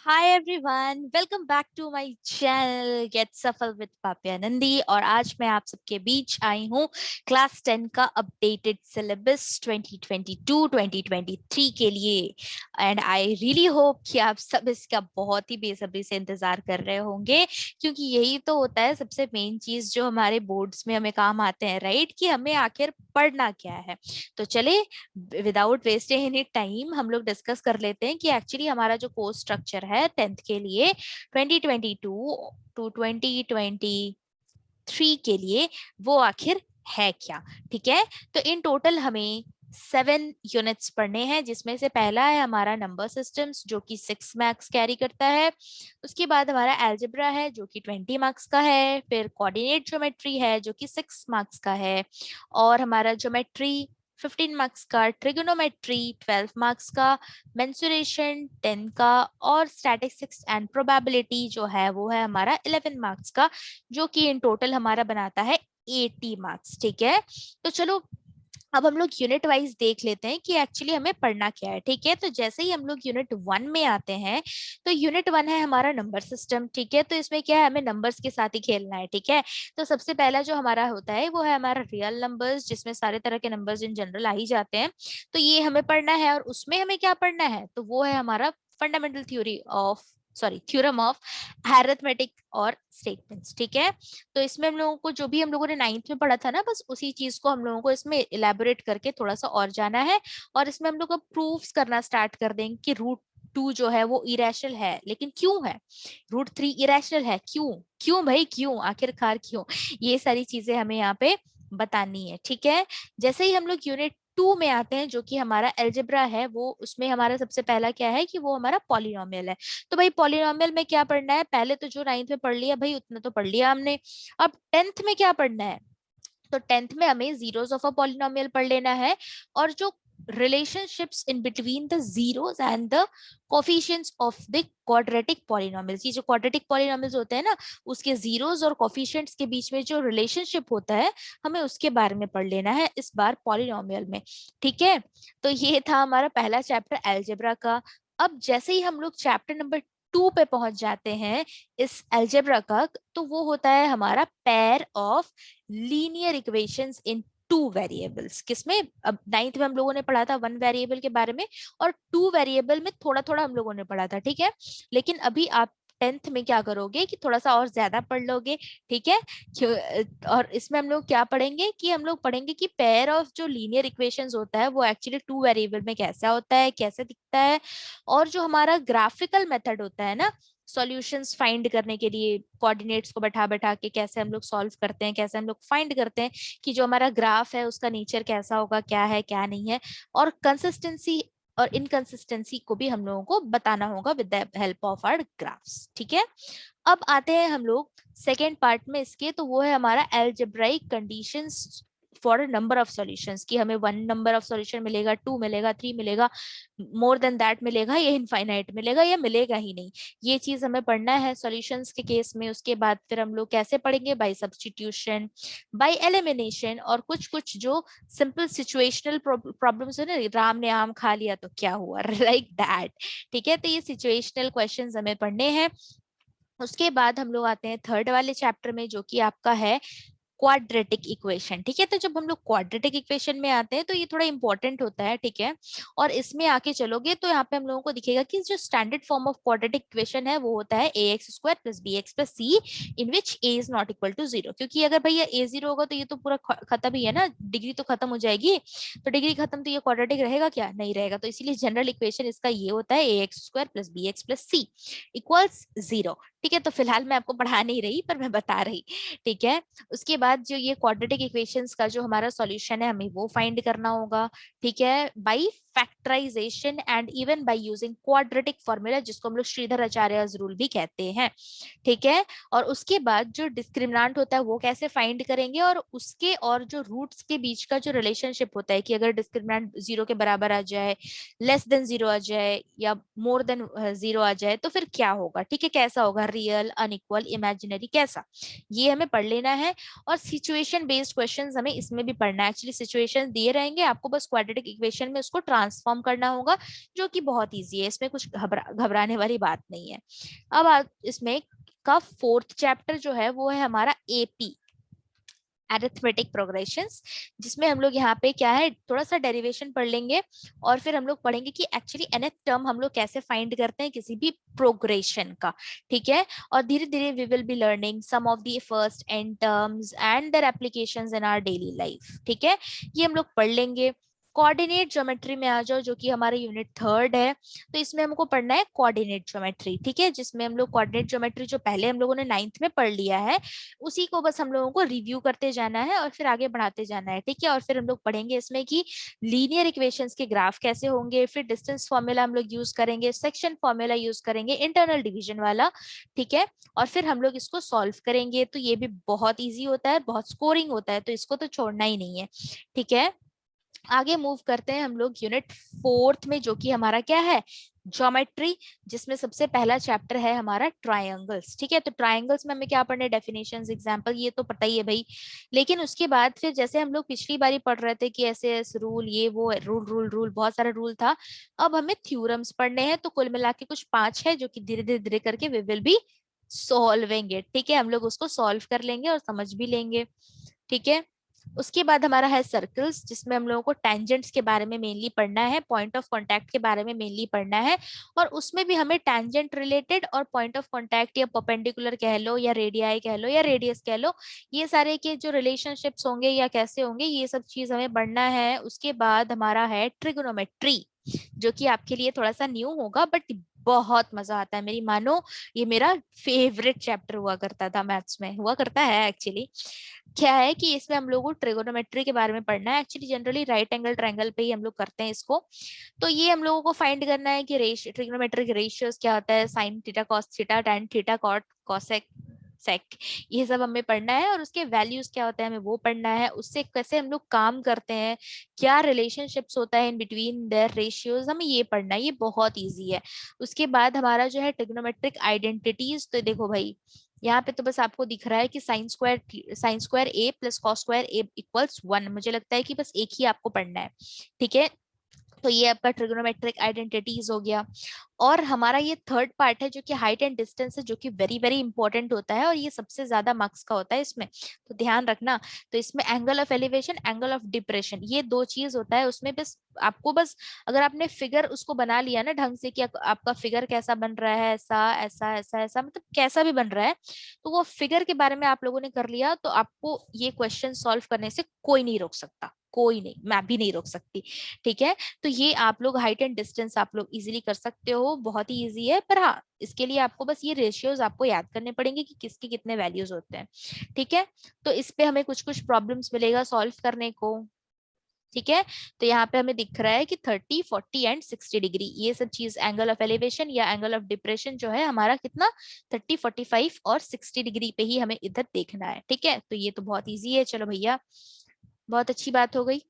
Hi everyone, welcome back to my channel get सफल with पापिया नंदी। और आज मैं आप सबके बीच आई हूँ क्लास 10 का अपडेटेड सिलेबस 2022-2023 के लिए। एंड आई रियली होप कि आप सब इसका बहुत ही बेसब्री से इंतजार कर रहे होंगे, क्योंकि यही तो होता है सबसे मेन चीज जो हमारे बोर्ड्स में हमें काम आते हैं, राइट? कि हमें आखिर पढ़ना क्या है। तो चले, विदाउट वेस्टिंग एनी टाइम हम लोग डिस्कस कर लेते हैं कि एक्चुअली हमारा जो कोर्स स्ट्रक्चर है 10th के लिए 2022 टू 2023 के लिए वो आखिर है क्या। ठीक है, तो इन टोटल हमें 7 यूनिट्स पढ़ने हैं, जिसमें से पहला है हमारा नंबर सिस्टम्स जो कि 6 मार्क्स कैरी करता है। उसके बाद हमारा एल्जेब्रा है जो कि 20 मार्क्स का है। फिर कोऑर्डिनेट ज्योमेट्री है जो कि 6 मार्क्स का है। और हमारा ज्योमेट्री 15 मार्क्स का, ट्रिगोनोमेट्री 12 मार्क्स का, मेंसुरेशन 10 का, और स्टैटिस्टिक्स एंड प्रोबेबिलिटी जो है वो है हमारा 11 मार्क्स का, जो कि इन टोटल हमारा बनाता है 80 मार्क्स। ठीक है, तो चलो अब हम लोग यूनिट वाइज देख लेते हैं कि एक्चुअली हमें पढ़ना क्या है। ठीक है, तो जैसे ही हम लोग यूनिट 1 में आते हैं, तो यूनिट 1 है हमारा नंबर सिस्टम। ठीक है, तो इसमें क्या है, हमें नंबर्स के साथ ही खेलना है। ठीक है, तो सबसे पहला जो हमारा होता है वो है हमारा रियल नंबर्स, जिसमें सारे तरह के नंबर्स इन जनरल आ ही जाते हैं। तो ये हमें पढ़ना है, और उसमें हमें क्या पढ़ना है, तो वो है हमारा फंडामेंटल थ्योरम ऑफ अरिथमेटिक और स्टेटमेंट्स। ठीक है, तो इसमें हम लोगों को जो भी हम लोगों ने 9th में पढ़ा था ना, बस उसी चीज को हम लोगों को इसमें इलेबोरेट करके थोड़ा सा और जाना है। और इसमें हम लोग प्रूफ्स करना स्टार्ट कर देंगे कि रूट 2 जो है वो इरेशनल है, लेकिन क्यों है। रूट 3 इरेशनल है, क्यों क्यों भाई, क्यों आखिरकार क्यों। ये सारी चीजें हमें यहाँ पे बतानी है। ठीक है, जैसे ही हम लोग यूनिट 2 में आते हैं जो कि हमारा एल्जेब्रा है, वो उसमें हमारा सबसे पहला क्या है कि वो हमारा पॉलिनोमियल है। तो भाई पॉलिनोमियल में क्या पढ़ना है, पहले तो जो 9th में पढ़ लिया भाई उतना तो पढ़ लिया हमने। अब 10th में क्या पढ़ना है, तो 10th में हमें जीरोस ऑफ अ पॉलिनोमियल पढ़ लेना है। और जो relationships in between the zeros and the coefficients of the quadratic polynomials, ये जो quadratic polynomials होते हैं ना, उसके zeros और coefficients के बीच में जो relationship होता है, हमें उसके बारे में पढ़ लेना है इस बार polynomial में। ठीक है, तो ये था हमारा पहला चैप्टर अलजेब्रा का। अब जैसे ही हम लोग चैप्टर नंबर 2 पे पहुंच जाते हैं इस अलजेब्रा का, तो वो होता है हमारा pair of linear equations in 2 variables. किसमें, अब 9th में हम लोगों ने पढ़ा था 1 वेरिएबल के बारे में, और 2 वेरिएबल में थोड़ा थोड़ा हम लोगों ने पढ़ा था। ठीक है, लेकिन अभी आप 10th में क्या करोगे कि थोड़ा सा और ज्यादा पढ़ लोगे। ठीक है, और इसमें हम लोग क्या पढ़ेंगे कि हम लोग पढ़ेंगे कि पेयर ऑफ जो लीनियर इक्वेशंस होता है वो एक्चुअली 2 वेरिएबल में कैसा होता है, कैसे दिखता है। और जो हमारा ग्राफिकल मेथड होता है ना, सॉल्यूशंस फाइंड करने के लिए, कोऑर्डिनेट्स को बैठा बैठा के कैसे हम लोग सॉल्व करते हैं, कैसे हम लोग फाइंड करते हैं कि जो हमारा ग्राफ है उसका नेचर कैसा होगा, क्या है क्या नहीं है। और कंसिस्टेंसी और इनकंसिस्टेंसी को भी हम लोगों को बताना होगा with the help of our graphs. ठीक है, अब आते हैं हम लोग सेकेंड पार्ट में इसके, तो वो है हमारा algebraic conditions for number of solutions, कि हमें 1 नंबर ऑफ सॉल्यूशन मिलेगा, 2 मिलेगा, 3 मिलेगा, मोर देन दैट मिलेगा, या इनफाइनाइट मिलेगा, या मिलेगा ही नहीं। ये चीज हमें पढ़ना है सॉल्यूशंस के केस में। उसके बाद फिर हम लोग कैसे पढ़ेंगे, बाय सब्स्टिट्यूशन, बाय एलिमिनेशन, और कुछ कुछ जो सिंपल सिचुएशनल प्रॉब्लम्स है ना, राम ने आम खा लिया तो क्या हुआ, लाइक दैट। ठीक है, तो ये सिचुएशनल क्वेश्चंस हमें पढ़ने हैं। उसके बाद हम लोग आते हैं थर्ड वाले चैप्टर में जो कि आपका है क्वाड्रेटिक इक्वेशन। ठीक है, तो जब हम लोग क्वाड्रेटिक इक्वेशन में आते हैं तो ये थोड़ा इंपॉर्टेंट होता है। ठीक है, और इसमें आके चलोगे तो यहाँ पे हम लोगों को दिखेगा कि जो standard form of quadratic equation है वो होता है ax² + bx + c in which a is not equal to 0। क्योंकि अगर भैया a 0 होगा तो ये तो पूरा खत्म ही है ना, डिग्री तो खत्म हो जाएगी। तो डिग्री खत्म तो ये क्वाड्रेटिक रहेगा क्या, नहीं रहेगा। तो इसीलिए जनरल इक्वेशन इसका ये होता है ax² + bx + c इक्वल्स 0। ठीक है, तो फिलहाल मैं आपको पढ़ा नहीं रही पर मैं बता रही। ठीक है, उसके बाद जो ये क्वाड्रेटिक इक्वेशंस का जो हमारा सॉल्यूशन है हमें वो फाइंड करना होगा। ठीक है, by factorisation and even by using quadratic formula, जिसको हम लोग श्रीधर आचार्य रूल भी कहते हैं। ठीक है, और उसके बाद जो डिस्क्रिमिनेंट होता है वो कैसे फाइंड करेंगे, और उसके और जो रूट्स के बीच का जो रिलेशनशिप होता है कि अगर डिस्क्रिमिनेंट 0 के बराबर आ जाए, लेस देन 0 आ जाए, या मोर देन 0 आ जाए, तो फिर क्या होगा। ठीक है, कैसा होगा, रियल, अनइक्वल, इमेजिनरी, कैसा, ये हमें पढ़ लेना है। और सिचुएशन बेस्ड क्वेश्चंस हमें इसमें भी पढ़ना है। एक्चुअली सिचुएशन दिए रहेंगे, आपको बस क्वाड्रेटिक इक्वेशन में उसको ट्रांसफॉर्म करना होगा, जो कि बहुत ईजी है, इसमें कुछ घबराने वाली बात नहीं है। अब इसमें का फोर्थ चैप्टर जो है वो है हमारा एपी, अरिथमेटिक प्रोग्रेशंस, जिसमें हम लोग यहाँ पे क्या है थोड़ा सा डेरिवेशन पढ़ लेंगे, और फिर हम लोग पढ़ेंगे कि एक्चुअली nth टर्म हम लोग कैसे फाइंड करते हैं किसी भी प्रोग्रेशन का, ठीक है। और धीरे धीरे we will be learning some of the first and terms and their applications in our daily life, ठीक है, ये हम लोग पढ़ लेंगे। कोऑर्डिनेट ज्योमेट्री में आ जाओ, जो कि हमारा यूनिट थर्ड है। तो इसमें हमको पढ़ना है कोऑर्डिनेट ज्योमेट्री, ठीक है, जिसमें हम लोग कोऑर्डिनेट ज्योमेट्री जो पहले हम लोगों ने 9th में पढ़ लिया है, उसी को बस हम लोगों को रिव्यू करते जाना है और फिर आगे बढ़ाते जाना है, ठीक है। और फिर हम लोग पढ़ेंगे इसमें कि लीनियर इक्वेशंस के ग्राफ कैसे होंगे, फिर डिस्टेंस फॉर्मूला हम लोग यूज करेंगे, सेक्शन फॉर्मूला यूज करेंगे, इंटरनल डिवीजन वाला, ठीक है। और फिर हम लोग इसको सॉल्व करेंगे। तो ये भी बहुत ईजी होता है, बहुत स्कोरिंग होता है, तो इसको तो छोड़ना ही नहीं है, ठीक है। आगे मूव करते हैं हम लोग यूनिट फोर्थ में, जो कि हमारा क्या है, ज्योमेट्री, जिसमें सबसे पहला चैप्टर है हमारा ट्रायंगल्स, ठीक है। तो ट्रायंगल्स में हमें क्या पढ़ने, डेफिनेशंस, एग्जांपल, ये तो पता ही है भाई। लेकिन उसके बाद फिर जैसे हम लोग पिछली बारी पढ़ रहे थे कि ऐसे ऐसे रूल, ये वो रूल रूल रूल बहुत सारा रूल था, अब हमें थ्योरम्स पढ़ने हैं। तो कुल मिला के कुछ 5 है, जो कि धीरे धीरे धीरे करके we will be solving it, ठीक है, हम लोग उसको सॉल्व कर लेंगे और समझ भी लेंगे, ठीक है। उसके बाद हमारा है सर्कल्स, जिसमें हम लोगों को टेंजेंट्स के बारे में मेनली पढ़ना है, पॉइंट ऑफ कांटेक्ट के बारे में मेनली पढ़ना है, और उसमें भी हमें टेंजेंट रिलेटेड और पॉइंट ऑफ कांटेक्ट या परपेंडिकुलर कह लो या रेडियाई कह लो या रेडियस कह लो, ये सारे के जो रिलेशनशिप्स होंगे या कैसे होंगे, ये सब चीज हमें पढ़ना है। उसके बाद हमारा है ट्रिगोनोमेट्री, जो कि आपके लिए थोड़ा सा न्यू होगा, बट बहुत मजा आता है, मेरी मानो, ये मेरा फेवरेट चैप्टर हुआ करता था, मैथ्स में हुआ करता है एक्चुअली। क्या है कि इसमें हम लोग को ट्रिगोनोमेट्री के बारे में पढ़ना है। Actually generally right angle triangle पे ही हम लोग करते हैं इसको। तो ये हम लोगों को फाइंड करना है कि ट्रिग्नोमेट्रिक रेशियोज क्या होता है, sine theta cos theta tan theta cot cosec sec, ये सब हमें पढ़ना है। और उसके वैल्यूज क्या होते हैं हमें वो पढ़ना है, उससे कैसे हम लोग काम करते हैं, क्या रिलेशनशिप्स होता है इन बिटवीन देयर रेशियोज, हमें ये पढ़ना है, ये बहुत इजी है। उसके बाद हमारा जो है ट्रिग्नोमेट्रिक आइडेंटिटीज, तो देखो भाई यहाँ पे तो बस आपको दिख रहा है कि साइन स्क्वायर ए प्लस कॉस स्क्वायर ए इक्वल्स 1, मुझे लगता है कि बस एक ही आपको पढ़ना है, ठीक है। तो ये आपका ट्रिगोनोमेट्रिक आइडेंटिटीज हो गया। और हमारा ये थर्ड पार्ट है जो कि हाइट एंड डिस्टेंस है, जो कि वेरी वेरी इंपॉर्टेंट होता है और ये सबसे ज्यादा मार्क्स का होता है इसमें, तो ध्यान रखना। तो इसमें angle of elevation, angle of depression, ये 2 चीज होता है उसमें। बस आपको बस अगर आपने फिगर उसको बना लिया ना ढंग से कि आपका फिगर कैसा बन रहा है, ऐसा ऐसा ऐसा ऐसा, मतलब कैसा भी बन रहा है, तो वो फिगर के बारे में आप लोगों ने कर लिया, तो आपको ये क्वेश्चन सॉल्व करने से कोई नहीं रोक सकता, कोई नहीं, मैं भी नहीं रोक सकती, ठीक है। तो ये आप लोग हाइट एंड डिस्टेंस आप लोग इजीली कर सकते हो, बहुत ही इजी है। पर हाँ, इसके लिए आपको बस ये रेशियोज आपको याद करने पड़ेंगे कि किसके कितने वैल्यूज होते हैं, ठीक है। तो इस पे हमें कुछ कुछ प्रॉब्लम्स मिलेगा सॉल्व करने को, ठीक है। तो यहाँ पे हमें दिख रहा है कि 30, 40 एंड 60 डिग्री, ये सब चीज एंगल ऑफ एलिवेशन या एंगल ऑफ डिप्रेशन जो है हमारा कितना 30, 45 और 60 डिग्री पे ही हमें इधर देखना है, ठीक है। तो ये तो बहुत ईजी है, चलो भैया, बहुत अच्छी बात हो गई।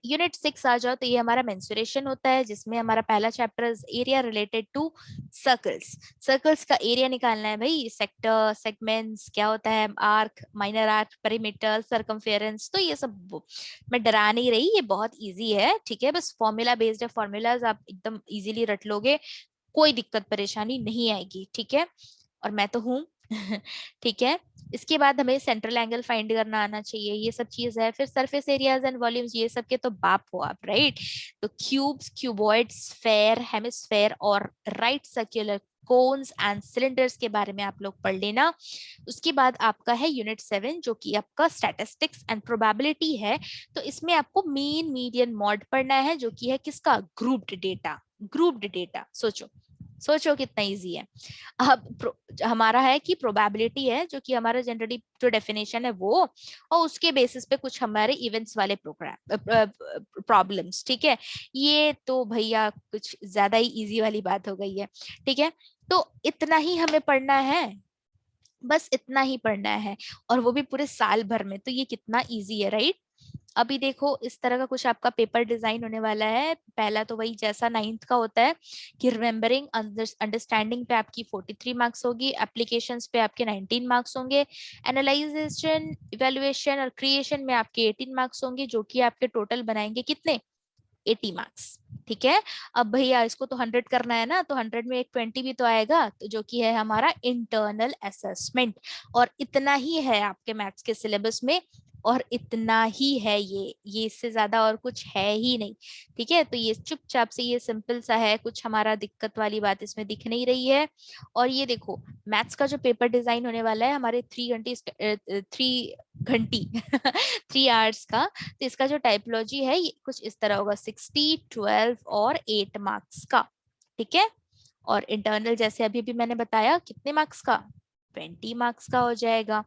यूनिट 6 आ जाओ, तो ये हमारा मेंसुरेशन होता है, जिसमें हमारा पहला chapter area related to circles. Circles का एरिया निकालना है भाई, सेक्टर, सेगमेंट्स क्या होता है, arc, minor arc, perimeter, circumference, तो ये सब मैं डरा नहीं रही, ये बहुत इजी है, ठीक है। बस फॉर्मूला बेस्ड है, फॉर्मूलाज आप एकदम इजीली रट लोगे, कोई दिक्कत परेशानी नहीं आएगी, ठीक है। और मैं तो हूँ ठीक है। इसके बाद हमें सेंट्रल एंगल फाइंड करना आना चाहिए, ये सब चीज है। फिर सरफेस एरियाज एंड वॉल्यूम्स, ये सब के तो बाप हो आप, राइट। तो क्यूब्स, क्यूबॉइड्स, स्फेयर, हेमिस्फेयर और right circular cones and cylinders के बारे में आप लोग पढ़ लेना। उसके बाद आपका है यूनिट 7, जो कि आपका स्टैटिस्टिक्स एंड प्रोबेबिलिटी है। तो इसमें आपको मीन, मीडियन, मॉड पढ़ना है, जो कि है किसका, ग्रुप्ड डेटा। ग्रुप्ड डेटा, सोचो सोचो कितना इजी है। अब हमारा है कि प्रोबेबिलिटी है, जो कि हमारा जनरली जो डेफिनेशन है वो, और उसके बेसिस पे कुछ हमारे इवेंट्स वाले प्रोग्राम प्रॉब्लम्स, ठीक है। ये तो भैया कुछ ज्यादा ही इजी वाली बात हो गई है, ठीक है। तो इतना ही हमें पढ़ना है, बस इतना ही पढ़ना है, और वो भी पूरे साल भर में, तो ये कितना इजी है, राइट। अभी देखो इस तरह का कुछ आपका पेपर डिजाइन होने वाला है। पहला तो वही जैसा 9th का होता है कि रिमेम्बरिंग अंडरस्टैंडिंग पे आपकी 43 मार्क्स होगी, एप्लीकेशंस पे आपके 19 मार्क्स होंगे, एनालाइजेशन, इवेल्युएशन और क्रिएशन में आपके 18 मार्क्स होंगे, जो कि आपके टोटल बनाएंगे कितने, 80 मार्क्स। ठीक है। अब भैया इसको तो 100 करना है ना, तो 100 में एक 20 भी तो आएगा, तो जो कि है हमारा इंटरनल असेसमेंट। और इतना ही है आपके मैथ्स के सिलेबस में, और इतना ही है, ये इससे ज्यादा और कुछ है ही नहीं। ठीक है, तो ये चुपचाप से ये सिंपल सा है, कुछ हमारा दिक्कत वाली बात इसमें दिख नहीं रही है। और ये देखो मैथ्स का जो पेपर डिजाइन होने वाला है हमारे 3 घंटी 3 आवर्स का, तो इसका जो टाइपोलॉजी है ये कुछ इस तरह होगा, 60, 12 और 8 मार्क्स का। ठीक है। और इंटरनल जैसे अभी भी मैंने बताया कितने मार्क्स का, 20 मार्क्स का हो जाएगा।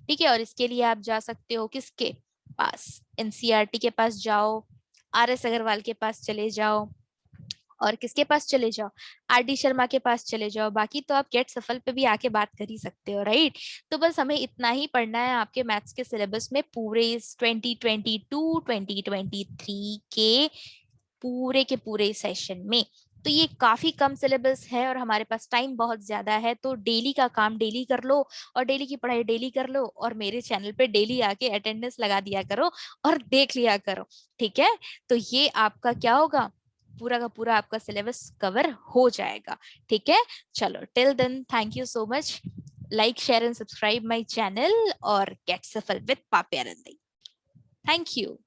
ठीक है। और इसके लिए आप जा सकते हो किसके पास, एनसीईआरटी के पास जाओ, आर एस अग्रवाल के पास चले जाओ, और किसके पास चले जाओ, आर डी शर्मा के पास चले जाओ। बाकी तो आप गेट सफल पे भी आके बात कर ही सकते हो, राइट। तो बस हमें इतना ही पढ़ना है आपके मैथ्स के सिलेबस में, पूरे इस 2022 2023 के पूरे सेशन में। तो ये काफी कम सिलेबस है और हमारे पास टाइम बहुत ज्यादा है, तो डेली का काम डेली कर लो, और डेली की पढ़ाई डेली कर लो, और मेरे चैनल पे डेली आके अटेंडेंस लगा दिया करो और देख लिया करो। ठीक है। तो ये आपका क्या होगा, पूरा का पूरा आपका सिलेबस कवर हो जाएगा। ठीक है। चलो till then, thank you so much. Like share and subscribe my channel और गेट सफल with Papiya Nandi. Thank you.